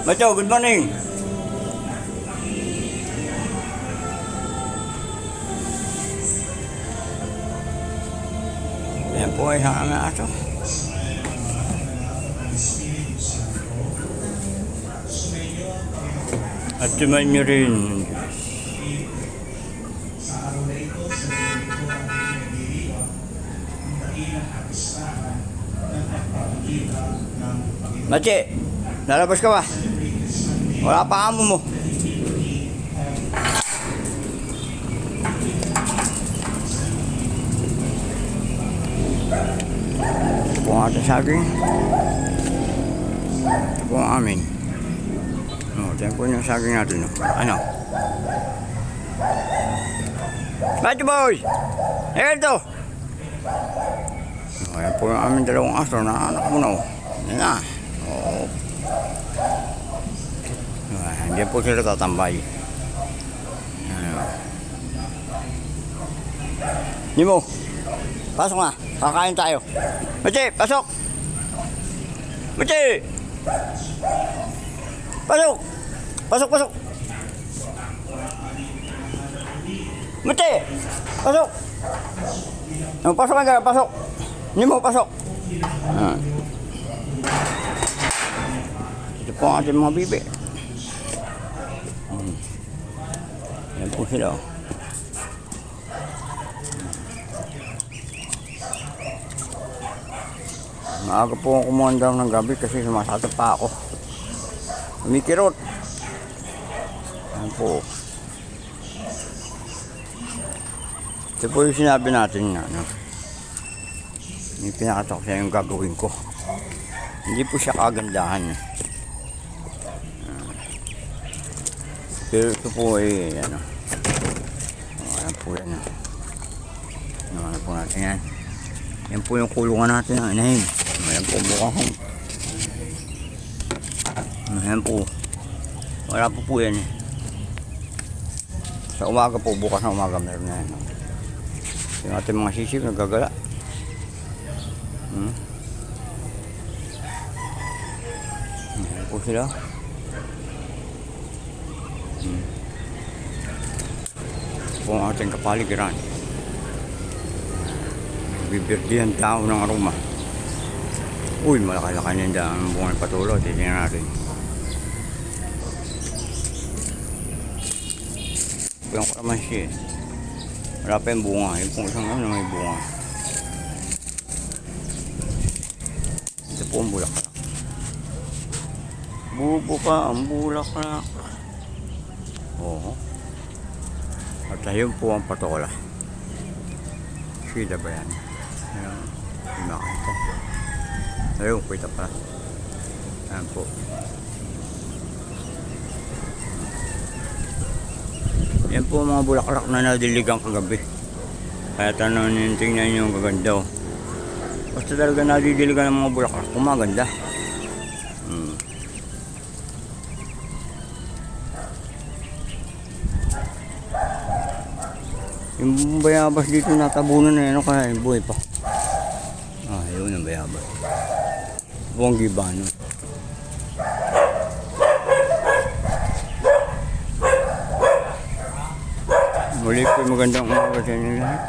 Macho, good morning. Yan po ay ang aso. At tumayin nyo rin. Machi, lalabas ka ba? Wala pa amo mo. Ito po ang ating saging. Ito po ang amin. Ito po yung saging natin. Ano? Machi boys! Ito! Ayan po yung aming dalawang aso na anak mo na. Yan na. Hindi po sila tatambay. Nimo, pasok na. Kakain tayo. Machi, pasok! Machi! Pasok! Pasok, pasok! Machi! Pasok! Pasok ka, pasok! Nimo, pasok! Ito po ang ating mga bibi. Yan po sila. Maaga po akong kumanda ng gabi kasi sumasatap pa ako. Kumikirot. Yan po. Ito po yung sinabi natin na may pinakatok siya yung gagawin ko. Hindi po siya kagandahan. Pero ito po ay ano po yan. Ano po natin yan. Yan po yung kulungan natin ng inahin. Ayan po bukang. Ayan po. Wala po po yan eh. Sa umaga po, bukas na umaga meron na yan. Yung ating mga sisig nagagala. Ayan po sila. Ito po ang ating kapaligiran. Bibirdi ang tao ng aroma. Uy, malaki-laki na yung daan ng bunga ng patulo. Titignan natin. Ito yung kalamansi eh. Wala pa yung bunga. Yung pong isang ano may bunga. Ito po ang bulaklak. Bubo ka ang bulaklak. Oo. At ayun po ang patola. Sida ba yan? Ayun. Hindi makakita. Ayun, kita pa. Ayan po. Yan po mga bulaklak na nadiligang kagabi. Kaya tanong tingnan nyo yung gaganda. Basta talaga nadidiligan ng mga bulaklak. Kumaganda. Yung bayabas dito natabunan na yan. Kaya yung buhay pa. Yun ang bayabas. Buong gibano. Muli po magandang umaga sa inyo lahat.